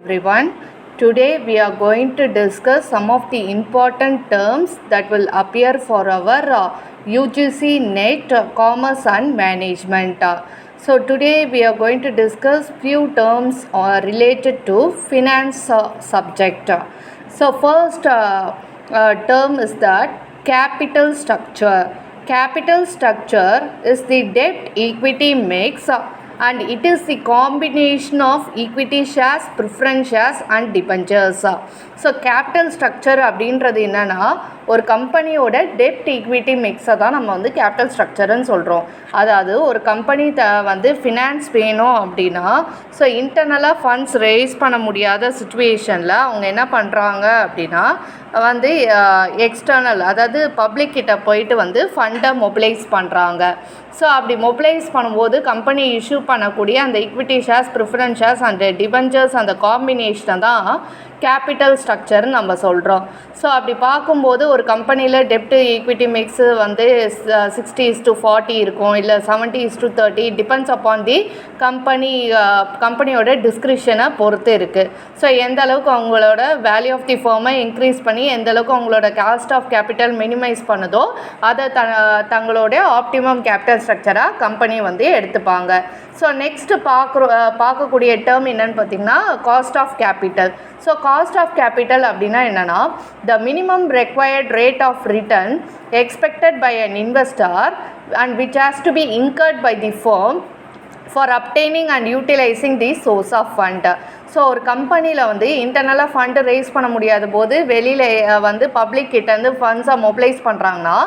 Everyone. Today we are going to discuss some of the important terms that will appear for our UGC NET Commerce and Management. So today we are going to discuss few terms related to finance subject. So first term is that capital structure. Capital structure is the debt equity mix and it is the combination of equity shares, preference shares and debentures. So capital structure அப்படின்றது என்னென்னா ஒரு கம்பெனியோட டெப்ட் equity மிக்ஸை தான் நம்ம வந்து capital ஸ்ட்ரக்சர்னு சொல்கிறோம். அதாவது ஒரு கம்பெனி வந்து ஃபினான்ஸ் வேணும் அப்படின்னா ஸோ இன்டர்னலாக ஃபண்ட்ஸ் ரேஸ் பண்ண முடியாத சுச்சுவேஷனில் அவங்க என்ன பண்ணுறாங்க அப்படின்னா வந்து எக்ஸ்டர்னல் அதாவது பப்ளிக் கிட்ட போயிட்டு வந்து ஃபண்டை மொபிலைஸ் பண்ணுறாங்க. ஸோ அப்படி மொபிலைஸ் பண்ணும்போது கம்பெனி இஷ்யூ பண்ணக்கூடிய அந்த equity shares, preference shares and debentures அந்த காம்பினேஷனை தான் கேபிட்டல் ஸ்ட்ரக்சர்னு நம்ம சொல்கிறோம். ஸோ அப்படி பார்க்கும்போது ஒரு கம்பெனியில் டெப்ட் ஈக்விட்டி மிக்ஸு வந்து 60:40 இருக்கும், இல்லை 70:30, டிபெண்ட்ஸ் அப்பான் தி கம்பெனியோட டிஸ்கிரிப்ஷனை பொறுத்து இருக்குது. ஸோ எந்த அளவுக்கு அவங்களோட வேல்யூ ஆஃப் தி ஃபர்மை இன்க்ரீஸ் பண்ணி எந்த அளவுக்கு அவங்களோட காஸ்ட் ஆஃப் கேபிட்டல் மினிமைஸ் பண்ணுதோ அதை தங்களோட ஆப்டிமம் கேபிட்டல் ஸ்ட்ரக்சராக கம்பெனி வந்து எடுத்துப்பாங்க. ஸோ நெக்ஸ்ட்டு பார்க்கக்கூடிய டேர்ம் என்னென்னு பார்த்திங்கன்னா cost of capital. So cost of capital அப்படின்னா என்னென்னா the minimum required rate of return expected by an investor and which has to be incurred by the firm for obtaining and utilising the source of fund. So ஒரு கம்பெனியில் வந்து இன்டர்னலாக fund race பண்ண முடியாத போது வெளியில் வந்து பப்ளிக் கிட்டேருந்து ஃபண்ட்ஸை mobilise பண்ணுறாங்கன்னா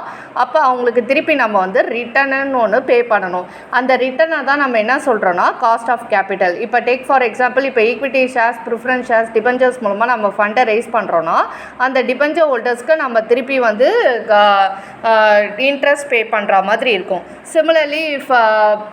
அப்போ அவங்களுக்கு திருப்பி நம்ம வந்து ரிட்டர்னுன்னு ஒன்று பே பண்ணணும். அந்த ரிட்டர்னை தான் நம்ம என்ன சொல்கிறோன்னா காஸ்ட் ஆஃப் கேபிட்டல். இப்போ டேக் ஃபார் எக்ஸாம்பிள், இப்போ equity shares, preference shares, debentures மூலமாக நம்ம ஃபண்டை ரேஸ் பண்ணுறோன்னா அந்த டிபெஞ்சர் ஹோல்டர்ஸ்க்கு நம்ம திருப்பி வந்து இன்ட்ரெஸ்ட் பே பண்ணுற மாதிரி இருக்கும். சிமிலர்லி இப்போ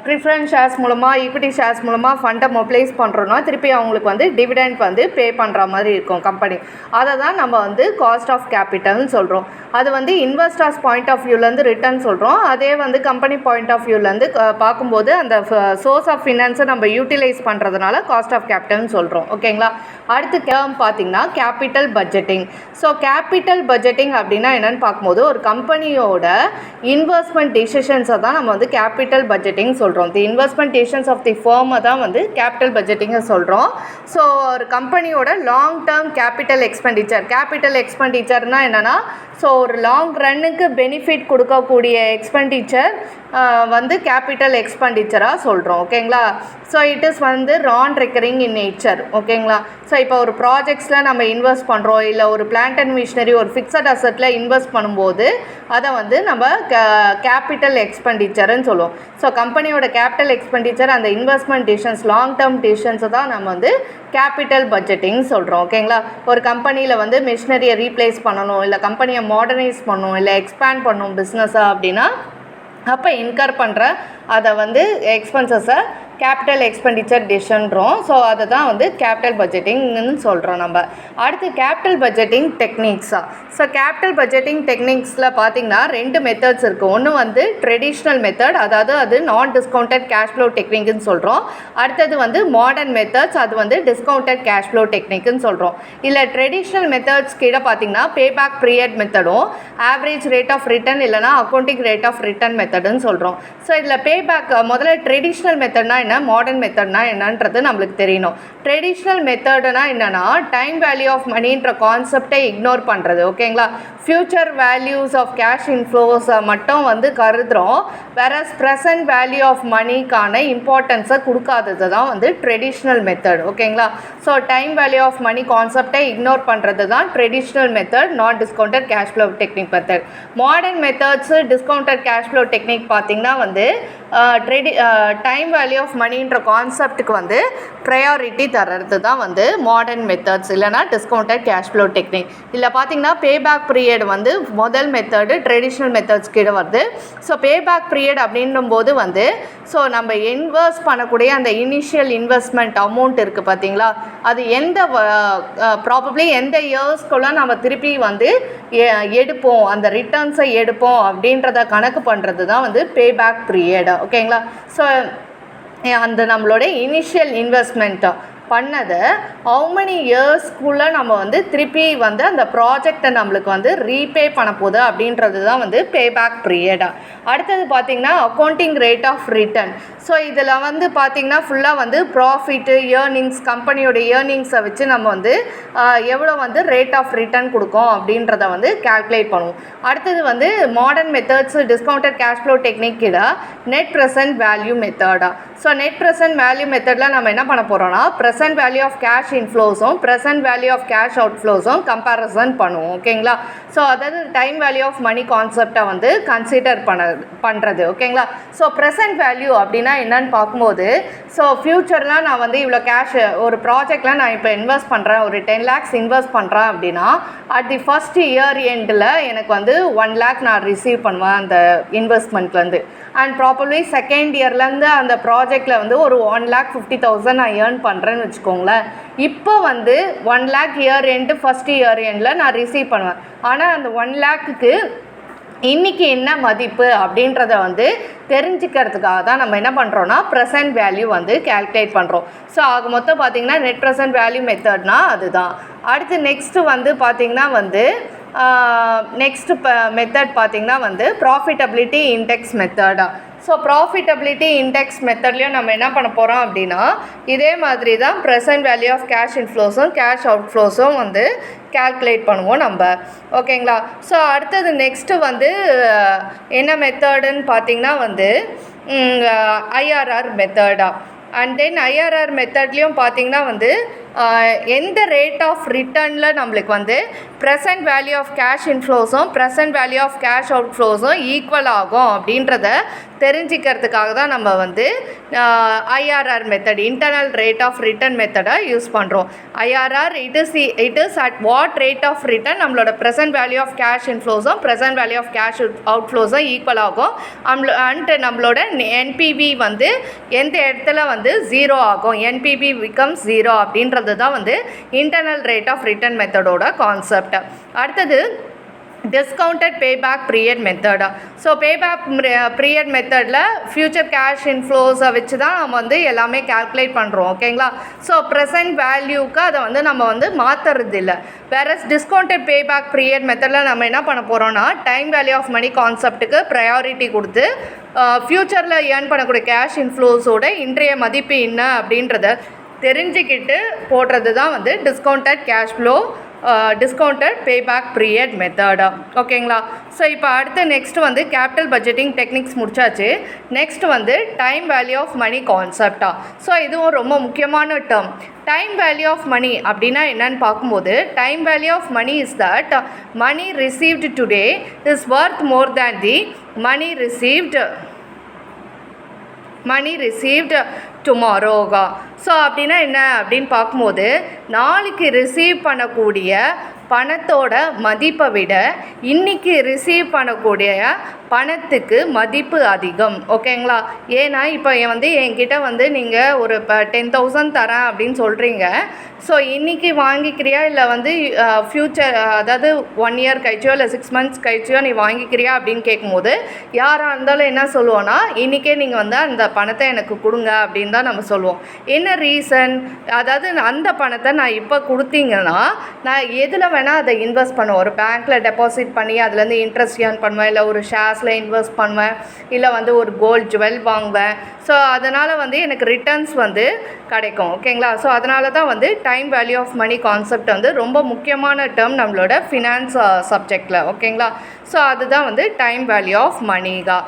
ப்ரிஃபரன்ஸ் ஷேர்ஸ் மூலமாக, ஈக்விட்டி ஷேர்ஸ் மூலமாக ஃபண்டை மொபிலைஸ் பண்ணுறோன்னா திருப்பி அவங்களுக்கு வந்து டிவிடெண்ட் வந்து பே பண்ணுற மாதிரி இருக்கும் கம்பெனி. அதை தான் நம்ம வந்து காஸ்ட் ஆஃப் கேபிட்டல்னு சொல்கிறோம். அது வந்து இன்வெஸ்டர்ஸ் பாயிண்ட் ஆஃப் வியூலேருந்து ரிட்டர்ன் சொல்கிறோம். அதே வந்து கம்பெனி பாயிண்ட் ஆஃப் வியூலேருந்து பார்க்கும்போது அந்த சோர்ஸ் ஆஃப் ஃபினான்ஸை நம்ம யூட்டிலைஸ் பண்ணுறதுனால காஸ்ட் ஆஃப் கேபிட்டல்னு சொல்கிறோம். ஓகேங்களா? அடுத்து டேர்ம் பார்த்திங்கன்னா capital budgeting. So capital budgeting அப்படின்னா என்னென்னு பார்க்கும்போது ஒரு கம்பெனியோட இன்வெஸ்ட்மெண்ட் டிசிஷன்ஸை தான் நம்ம வந்து கேபிட்டல் பட்ஜெட்டிங் சொல்கிறோம். The investment decisions of the ஃபர்மை தான் வந்து கேபிட்டல் பட்ஜெட்டிங்கை சொல்கிறோம். ஸோ ஒரு கம்பெனியோட லாங் டேர்ம் கேபிட்டல் எக்ஸ்பெண்டிச்சர்னால் என்னென்னா ஸோ ஒரு லாங் ரன்னுக்கு பெனிஃபிட் கொடுக்கக்கூடிய எக்ஸ்பெண்டிச்சர் வந்து கேபிட்டல் எக்ஸ்பெண்டிச்சராக சொல்கிறோம். ஓகேங்களா? ஸோ இட் இஸ் வந்து நான் ரெக்கரிங் இன் நேச்சர். ஓகேங்களா? ஸோ இப்போ ஒரு ப்ராஜெக்ட்ஸில் நம்ம இன்வெஸ்ட் பண்ணுறோம், இல்லை ஒரு பிளான்ட் அண்ட் மிஷினரி, ஒரு ஃபிக்ஸட் அசட்டில் இன்வெஸ்ட் பண்ணும்போது அதை வந்து நம்ம கேபிட்டல் எக்ஸ்பெண்டிச்சர்னு சொல்லுவோம். ஸோ கம்பெனியோட கேபிட்டல் எக்ஸ்பெண்டிச்சர் அந்த இன்வெஸ்ட்மெண்ட் டிசிஷன்ஸ், லாங் டேர்ம் டிசிஷன்ஸை தான் நம்ம வந்து கேபிட்டல் பட்ஜெட்டிங் சொல்கிறோம். ஓகேங்களா? ஒரு கம்பெனியில் வந்து மிஷினரியை ரீப்ளேஸ் பண்ணணும், இல்லை கம்பெனியை மாடர்னைஸ் பண்ணணும், இல்லை எக்ஸ்பேண்ட் பண்ணணும் பிஸ்னஸாக அப்படின்னா அப்போ இன்கர் பண்ணுற அதை வந்து எக்ஸ்பென்சஸை கேபிட்டல் எக்ஸ்பெண்டிச்சர் டிசிஷன்றோம். ஸோ அதை தான் வந்து கேபிட்டல் பட்ஜெட்டிங்னு சொல்கிறோம் நம்ம. அடுத்து கேபிட்டல் பட்ஜெட்டிங் டெக்னிக்ஸாக. ஸோ கேபிட்டல் பட்ஜெட்டிங் டெக்னிக்ஸில் பார்த்திங்கன்னா 2 மெத்தட்ஸ் இருக்குது. ஒன்று வந்து ட்ரெடிஷ்னல் மெத்தட், அதாவது அது நான் டிஸ்கவுண்டட் கேஷ் ஃப்ளோ டெக்னிக்னு சொல்கிறோம். அடுத்தது வந்து மாடர்ன் மெத்தட்ஸ், அது வந்து டிஸ்கவுண்டட் கேஷ் ஃப்ளோ டெக்னிக்னு சொல்கிறோம். இல்லை ட்ரெடிஷ்னல் மெத்தட்ஸ் கீழே பார்த்திங்கன்னா பேபேக் பீரியட் மெத்தடும், ஆவரேஜ் ரேட் ஆஃப் ரிட்டர்ன் இல்லைனா அக்கௌண்டிங் ரேட் ஆஃப் ரிட்டர்ன் மெத்தடுன்னு சொல்கிறோம். ஸோ இதில் பேபேக் முதல்ல ட்ரெடிஷ்னல் மெத்தட்னா என்ன, மாடர்ன் மெத்தட்னா என்னன்றது நம்மளுக்கு தெரியணும். ட்ரெடிஷ்னல் மெத்தட்னா என்னென்னா டைம் வேல்யூ ஆஃப் மணின்ற கான்செப்டை இக்னோர் பண்ணுறது. ஓகேங்களா? ஃப்யூச்சர் வேல்யூஸ் ஆஃப் கேஷ் இன்ஃப்ளோஸை மட்டும் வந்து கருதுகிறோம். வேறஸ் ப்ரெசன்ட் வேல்யூ ஆஃப் மணிக்கான இம்பார்ட்டன்ஸை கொடுக்காதது தான் வந்து ட்ரெடிஷ்னல் மெத்தட். ஓகேங்களா? So time value of money கான்செப்டை இக்னோர் பண்ணுறது தான் traditional method, non discounted cash flow technique method. Modern methods discounted cash flow technique பார்த்திங்கன்னா வந்து டைம் வேல்யூ ஆஃப் மணின்ற கான்செப்டுக்கு வந்து ப்ரையாரிட்டி தர்றது தான் வந்து மாடர்ன் மெத்தட்ஸ் இல்லைனா டிஸ்கவுண்டட் கேஷ் ஃப்ளோ டெக்னிக். இதில் பார்த்திங்கன்னா பேபேக் பீரியட் வந்து முதல் மெத்தடு ட்ரெடிஷ்னல் மெத்தட்ஸ் கீழே வருது. ஸோ பேபேக் பீரியட் அப்படின்னும்போது வந்து ஸோ நம்ம இன்வெஸ்ட் பண்ணக்கூடிய அந்த இனிஷியல் இன்வெஸ்ட்மெண்ட் அமௌண்ட் இருக்குது பார்த்திங்களா, அது எந்த ப்ராபப்ளி எந்த இயர்ஸ்க்குள்ளே நம்ம திருப்பி வந்து எடுப்போம், அந்த ரிட்டர்ன்ஸை எடுப்போம் அப்படின்றத கணக்கு பண்ணுறது தான் வந்து பேபேக் பீரியட். ஓகேங்களா? ஸோ அந்த நம்மளோட இனிஷியல் இன்வெஸ்ட்மெண்ட்டு பண்ணதை ஹவு மெனி இயர்ஸ்க்குள்ளே நம்ம வந்து திருப்பி வந்து அந்த ப்ராஜெக்டை நம்மளுக்கு வந்து ரீபே பண்ண போகுது அப்படின்றது தான் வந்து பேபேக் பீரியடாக. அடுத்தது பார்த்திங்கன்னா accounting rate of return. So இதில் வந்து பார்த்திங்கன்னா ஃபுல்லாக வந்து ப்ராஃபிட்டு, ஏர்னிங்ஸ், கம்பெனியோட ஏர்னிங்ஸை வச்சு நம்ம வந்து எவ்வளோ வந்து ரேட் ஆஃப் ரிட்டர்ன் கொடுக்கும் அப்படின்றத வந்து கால்குலேட் பண்ணுவோம். அடுத்தது வந்து modern methods discounted cash flow டெக்னிக்கில் நெட் ப்ரெசன்ட் வேல்யூ மெத்தடாக. ஸோ நெட் ப்ரெசன்ட் வேல்யூ மெத்தடில் நம்ம என்ன பண்ண போகிறோம்னா ப்ரெசன்ட் வேல்யூ ஆஃப் கேஷ் இன்ஃப்ளோஸும் ப்ரெசன்ட் வேல்யூ ஆஃப் கேஷ் அவுட்ஃப்ளோஸும் கம்பேரிசன் பண்ணுவோம். ஓகேங்களா? ஸோ அதாவது டைம் வேல்யூ ஆஃப் மணி கான்செப்டை வந்து கன்சிடர் பண்ணுறது. ஓகேங்களா? ஸோ ப்ரெசன்ட் வேல்யூ அப்படின்னா என்னன்னு பார்க்கும்போது, ஸோ ஃப்யூச்சரில் நான் வந்து இவ்வளோ கேஷ் ஒரு ப்ராஜெக்டில் நான் இப்போ இன்வெஸ்ட் பண்ணுறேன், ஒரு 10 lakhs இன்வெஸ்ட் பண்ணுறேன் அப்படின்னா அட் தி ஃபஸ்ட் இயர் எண்டில் எனக்கு வந்து 1 lakh நான் ரிசீவ் பண்ணுவேன் அந்த இன்வெஸ்ட்மெண்ட்லேருந்து. அண்ட் ப்ராப்பர்லி செகண்ட் இயர்லேருந்து அந்த ப்ராஜெக்டில் வந்து ஒரு 1,50,000 நான் ஏர்ன் பண்ணுறேன்னு வச்சுக்கோங்களேன். இப்போ வந்து 1 lakh year end first year எண்டில் நான் ரிசீவ் பண்ணுவேன். ஆனால் அந்த 1 lakhக்கு இன்றைக்கி என்ன மதிப்பு அப்படின்றத வந்து தெரிஞ்சுக்கிறதுக்காக தான் நம்ம என்ன பண்ணுறோன்னா ப்ரெசன்ட் வேல்யூ வந்து கால்குலேட் பண்ணுறோம். ஸோ ஆக மொத்தம் பார்த்திங்கன்னா நெட் ப்ரெசன்ட் வேல்யூ மெத்தட்னால் அதுதான். அடுத்து நெக்ஸ்ட்டு வந்து பார்த்திங்கன்னா வந்து நெக்ஸ்ட்டு மெத்தட் பார்த்திங்கன்னா வந்து ப்ராஃபிட்டபிலிட்டி இண்டெக்ஸ் மெத்தடாக. ஸோ ப்ராஃபிட்டபிலிட்டி இண்டெக்ஸ் மெத்தட்லேயும் நம்ம என்ன பண்ண போகிறோம் அப்படின்னா இதே மாதிரி தான் ப்ரெசன்ட் வேல்யூ ஆஃப் கேஷ் இன்ஃப்ளோஸும் கேஷ் அவுட்ஃப்ளோஸும் வந்து கால்குலேட் பண்ணுவோம் நம்ம. ஓகேங்களா? ஸோ அடுத்தது நெக்ஸ்ட்டு வந்து என்ன மெத்தடுன்னு பார்த்திங்கன்னா வந்து ஐஆர்ஆர் மெத்தடாக. அண்ட் தென் ஐஆர்ஆர் மெத்தட்லேயும் பார்த்திங்கன்னா வந்து எந்த ரேட் ஆஃப் ரிட்டர்னில் நம்மளுக்கு வந்து ப்ரெசன்ட் வேல்யூ ஆஃப் கேஷ் இன்ஃப்ளோஸும் ப்ரெசன்ட் வேல்யூ ஆஃப் கேஷ் அவுட்ஃப்ளோஸும் ஈக்குவல் ஆகும் அப்படின்றத தெரிஞ்சுக்கிறதுக்காக தான் நம்ம வந்து IRR method internal rate of return மெத்தடை யூஸ் பண்ணுறோம். IRR it is at what rate of return நம்மளோட ப்ரெசன்ட் வேல்யூ ஆஃப் கேஷ் இன்ஃப்ளோஸும் ப்ரெசன்ட் வேல்யூ ஆஃப் கேஷ் அவுட்ஃப்ளோஸும் ஈக்குவல் ஆகும். அண்ட் நம்மளோட என்பிவி வந்து எந்த இடத்துல வந்து 0 ஆகும், என்பிவி பிகம்ஸ் 0 அப்படின்றது தான் வந்து இன்டர்னல் ரேட் ஆஃப் ரிட்டர்ன் மெத்தடோட கான்செப்ட். அடுத்தது டிஸ்கவுண்டட் பேபேக் பீரியட் மெத்தடா. ஸோ பேபேக் பீரியட் மெத்தடில் ஃப்யூச்சர் கேஷ் இன்ஃப்ளோஸை வச்சு தான் நம்ம வந்து எல்லாமே கால்குலேட் பண்ணுறோம். ஓகேங்களா? ஸோ ப்ரெசன்ட் வேல்யூக்கு அதை வந்து நம்ம வந்து மாற்றுறது இல்லை. வேறு டிஸ்கவுண்டட் பேபேக் பீரியட் மெத்தடில் நம்ம என்ன பண்ண போகிறோம்னா டைம் வேல்யூ ஆஃப் மணி கான்செப்ட்டுக்கு ப்ரையாரிட்டி கொடுத்து ஃப்யூச்சரில் ஏர்ன் பண்ணக்கூடிய கேஷ் இன்ஃப்ளோஸோட இன்றைய மதிப்பு என்ன அப்படின்றத தெரிஞ்சுக்கிட்டு போடுறது தான் வந்து discounted cash flow discounted payback period மெத்தடா. ஓகேங்களா? ஸோ இப்போ அடுத்து நெக்ஸ்ட் வந்து கேபிட்டல் பட்ஜெட்டிங் டெக்னிக்ஸ் முடிச்சாச்சு. நெக்ஸ்ட் வந்து டைம் வேல்யூ ஆஃப் மணி கான்செப்டா. ஸோ இதுவும் ரொம்ப முக்கியமான term. Time value of money அப்படின்னா என்னன்னு பார்க்கும்போது time value of money is that money received today is worth more than the money received டுமாரோகா. ஸோ அப்படின்னா என்ன அப்படின்னு பார்க்கும்போது நாளைக்கு ரிசீவ் பண்ணக்கூடிய பணத்தோட மதிப்பை விட இன்றைக்கி ரிசீவ் பண்ணக்கூடிய பணத்துக்கு மதிப்பு அதிகம். ஓகேங்களா? ஏன்னா இப்போ வந்து என்கிட்ட வந்து நீங்கள் ஒரு இப்போ 10,000 தரேன் அப்படின்னு சொல்கிறீங்க. ஸோ இன்றைக்கி வாங்கிக்கிறியா இல்லை வந்து ஃப்யூச்சர் அதாவது 1 year கழிச்சோ இல்லை 6 months கழிச்சோ நீ வாங்கிக்கிறியா அப்படின்னு கேட்கும்போது யாராக இருந்தாலும் என்ன சொல்லுவோன்னா இன்றைக்கே நீங்கள் வந்து அந்த பணத்தை எனக்கு கொடுங்க அப்படின்னு தான் நம்ம சொல்லுவோம். என்ன ரீசன்? அதாவது அந்த பணத்தை நான் இப்போ கொடுத்தீங்கன்னா நான் எதில் வேணால் அதை இன்வெஸ்ட் பண்ணுவேன். ஒரு பேங்க்கில் டெபாசிட் பண்ணி அதுலேருந்து இன்ட்ரெஸ்ட் ஏர்ன் பண்ணுவேன், இல்லை ஒரு ஷேர்ஸில் இன்வெஸ்ட் பண்ணுவேன், இல்லை வந்து ஒரு கோல்டு ஜுவல் வாங்குவேன். ஸோ அதனால் வந்து எனக்கு ரிட்டர்ன்ஸ் வந்து கிடைக்கும். ஓகேங்களா? ஸோ அதனால தான் வந்து time value of money concept வந்து ரொம்ப முக்கியமான டேர்ம் நம்மளோட ஃபினான்ஸ் சப்ஜெக்டில். ஓகேங்களா? ஸோ அதுதான் வந்து டைம் வேல்யூ ஆஃப் மணிகா.